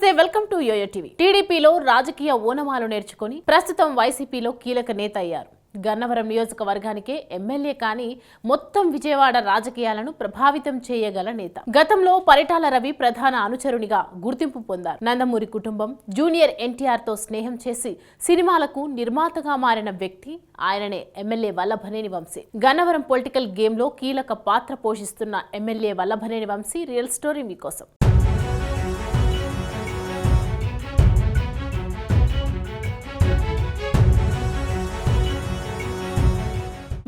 నమస్తే, welcome to yo-yo TV. టీడీపీలో రాజకీయ ఓనమాలు నేర్చుకొని ప్రస్తుతం వైసీపీలో కీలక నేత అయ్యారు. గన్నవరం నియోజకవర్గానికే ఎమ్మెల్యే కానీ మొత్తం విజయవాడ రాజకీయాలను ప్రభావితం చేయగల నేత. గతంలో పరిటాల రవి ప్రధాన అనుచరునిగా గుర్తింపు పొందారు. నందమూరి కుటుంబం జూనియర్ ఎన్టీఆర్ తో స్నేహం చేసి సినిమాలకు నిర్మాతగా మారిన వ్యక్తి ఆయననే MLA Vallabhaneni Vamsi. Gannavaram political game లో కీలక పాత్ర పోషిస్తున్న MLA Vallabhaneni Vamsi real story మీకోసం.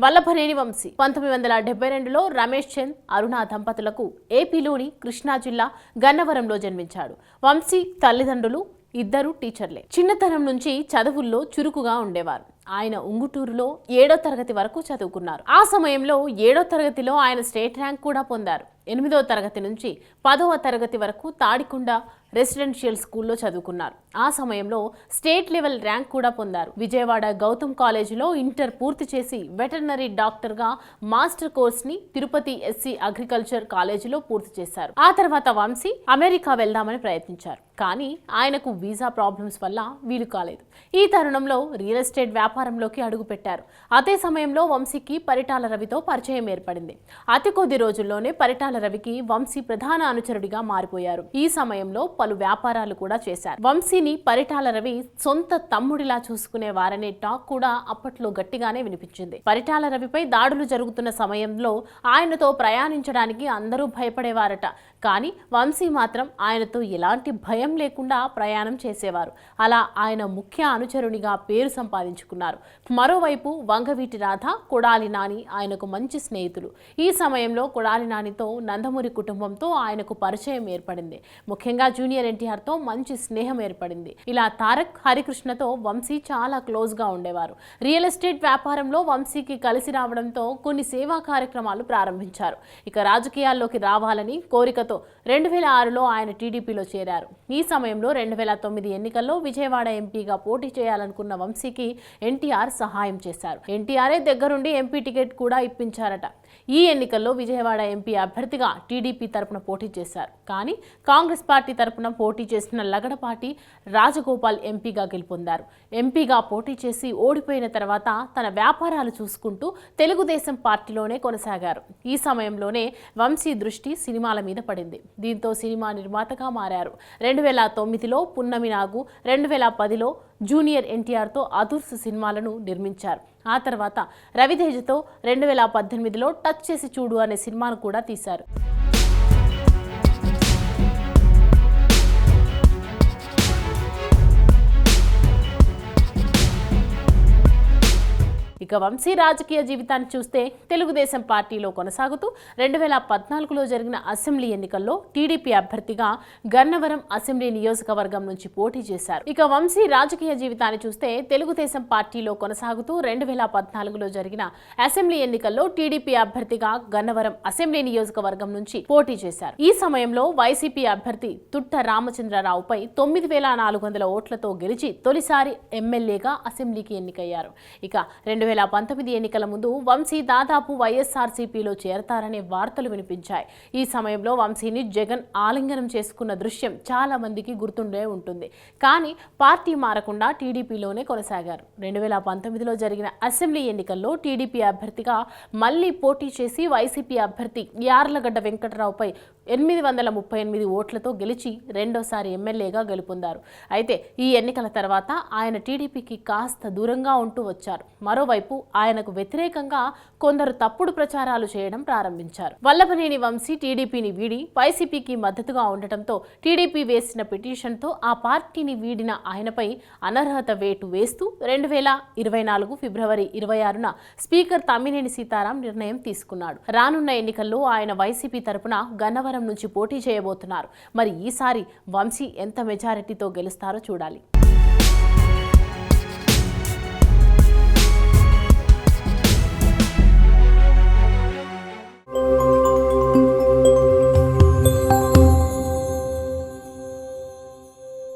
వల్లభనేని వంశీ 1972లో రమేష్ చంద్, అరుణ దంపతులకు ఏపీలోని కృష్ణా జిల్లా గన్నవరంలో జన్మించాడు. వంశీ తల్లిదండ్రులు ఇద్దరు టీచర్లే. చిన్నతనం నుంచి చదువుల్లో చురుకుగా ఉండేవారు. ఆయన ఉంగుటూరులో 7వ తరగతి వరకు చదువుకున్నారు. ఆ సమయంలో 7వ తరగతిలో ఆయన స్టేట్ ర్యాంక్ కూడా పొందారు. 8వ తరగతి నుంచి 10వ తరగతి వరకు తాడికొండ రెసిడెన్షియల్ స్కూల్లో చదువుకున్నారు. ఆ సమయంలో స్టేట్ లెవెల్ ర్యాంక్ కూడా పొందారు. విజయవాడ గౌతమ్ కాలేజీలో ఇంటర్ పూర్తి చేసి వెటర్నరీ డాక్టర్గా మాస్టర్ కోర్స్ ని తిరుపతి ఎస్సీ అగ్రికల్చర్ కాలేజీలో పూర్తి చేశారు. ఆ తర్వాత వంశీ అమెరికా వెళ్దామని ప్రయత్నించారు. కానీ ఆయనకు వీసా ప్రాబ్లమ్స్ వల్ల వీలు కాలేదు. ఈ తరుణంలో రియల్ ఎస్టేట్ వ్యాపారంలోకి అడుగుపెట్టారు. అదే సమయంలో వంశీకి పరిటాల రవితో పరిచయం ఏర్పడింది. అతి కొద్ది రోజుల్లోనే పరిటాల రవికి వంశీ ప్రధాన అనుచరుడిగా మారిపోయారు. ఈ సమయంలో పలు వ్యాపారాలు కూడా చేశారు. వంశీని పరిటాల రవి సొంత తమ్ముడిలా చూసుకునేవారనే టాక్ కూడా అప్పట్లో గట్టిగానే వినిపించింది. పరిటాల రవిపై దాడులు జరుగుతున్న సమయంలో ఆయనతో ప్రయాణించడానికి అందరూ భయపడేవారట. కానీ వంశీ మాత్రం ఆయనతో ఎలాంటి భయం లేకుండా ప్రయాణం చేసేవారు. అలా ఆయన ముఖ్య అనుచరునిగా పేరు సంపాదించుకున్నారు. మరోవైపు వంగవీటి రాధ, కొడాలి నాని ఆయనకు మంచి స్నేహితులు. ఈ సమయంలో కొడాలి నానితో నందమూరి కుటుంబంతో ఆయనకు పరిచయం ఏర్పడింది. ముఖ్యంగా జూనియర్ ఎన్టీఆర్ తో మంచి స్నేహం ఏర్పడింది. ఇలా తారక్, హరికృష్ణతో వంశీ చాలా క్లోజ్ గా ఉండేవారు. రియల్ ఎస్టేట్ వ్యాపారంలో వంశీకి కలిసి రావడంతో కొన్ని సేవా కార్యక్రమాలు ప్రారంభించారు. ఇక రాజకీయాల్లోకి రావాలని కోరికతో 2006లో ఆయన టీడీపీలో చేరారు. ఈ సమయంలో 2009 ఎన్నికల్లో విజయవాడ ఎంపీగా పోటీ చేయాలనుకున్న వంశీకి ఎన్టీఆర్ సహాయం చేశారు. ఎన్టీఆర్ఏ దగ్గరుండి ఎంపీ టికెట్ కూడా ఇప్పించారట. ఈ ఎన్నికల్లో విజయవాడ ఎంపీ అభ్యర్థిగా టీడీపీ తరపున పోటీ చేశారు. కానీ కాంగ్రెస్ పార్టీ తరపున పోటీ చేసిన లగడపాటి రాజగోపాల్ ఎంపీగా గెలుపొందారు. ఎంపీగా పోటీ చేసి ఓడిపోయిన తర్వాత తన వ్యాపారాలు చూసుకుంటూ తెలుగుదేశం పార్టీలోనే కొనసాగారు. ఈ సమయంలోనే వంశీ దృష్టి సినిమాల మీద పడింది. దీంతో సినిమా నిర్మాతగా మారారు. 2009లో పున్నమి నాగు, 2010లో జూనియర్ ఎన్టీఆర్తో అదుర్స్ సినిమాలను నిర్మించారు. ఆ తర్వాత రవితేజతో 2018లో టచ్ చేసి చూడు అనే సినిమాను కూడా తీశారు. ఇక వంశీ రాజకీయ జీవితాన్ని చూస్తే తెలుగుదేశం పార్టీలో కొనసాగుతూ 2014లో జరిగిన అసెంబ్లీ ఎన్నికల్లో టీడీపీ అభ్యర్థిగా గన్నవరం అసెంబ్లీ నియోజకవర్గం నుంచి పోటీ చేశారు. ఇక వంశీ రాజకీయ జీవితాన్ని చూస్తే తెలుగుదేశం పార్టీలో కొనసాగుతూ 2014లో జరిగిన అసెంబ్లీ ఎన్నికల్లో టీడీపీ అభ్యర్థిగా గన్నవరం అసెంబ్లీ నియోజకవర్గం నుంచి పోటీ చేశారు. ఈ సమయంలో వైసీపీ అభ్యర్థి తుట్ట రామచంద్రరావుపై 9400 ఓట్లతో గెలిచి తొలిసారి ఎమ్మెల్యేగా అసెంబ్లీకి ఎన్నికయ్యారు. ఇక 2019 ఎన్నికల ముందు వంశీ దాదాపు వైఎస్ఆర్సీపీలో చేరతారనే వార్తలు వినిపించాయి. ఈ సమయంలో వంశీని జగన్ ఆలింగనం చేసుకున్న దృశ్యం చాలా మందికి గుర్తుండే ఉంటుంది. కానీ పార్టీ మారకుండా టీడీపీలోనే కొనసాగారు. 2019లో జరిగిన అసెంబ్లీ ఎన్నికల్లో టీడీపీ అభ్యర్థిగా మళ్లీ పోటీ చేసి వైసీపీ అభ్యర్థి యార్లగడ్డ వెంకటరావుపై 838 ఓట్లతో గెలిచి రెండోసారి ఎమ్మెల్యేగా గెలుపొందారు. అయితే ఈ ఎన్నికల తర్వాత ఆయన టీడీపీకి కాస్త దూరంగా ఉంటూ వచ్చారు. మరోవైపు ఆయనకు వ్యతిరేకంగా కొందరు తప్పుడు ప్రచారాలు చేయడం ప్రారంభించారు. వల్లభనేని వంశీ టీడీపీని వీడి వైసీపీకి మద్దతుగా ఉండటంతో టీడీపీ వేసిన పిటిషన్తో ఆ పార్టీని వీడిన ఆయనపై అనర్హత వేటు వేస్తూ 2024 ఫిబ్రవరి 26న స్పీకర్ తమ్మినేని సీతారాం నిర్ణయం తీసుకున్నాడు. రానున్న ఎన్నికల్లో ఆయన వైసీపీ తరపున గన్నవరం నుంచి పోటీ చేయబోతున్నారు. మరి ఈసారి వంశీ ఎంత మెజారిటీతో గెలుస్తారో చూడాలి.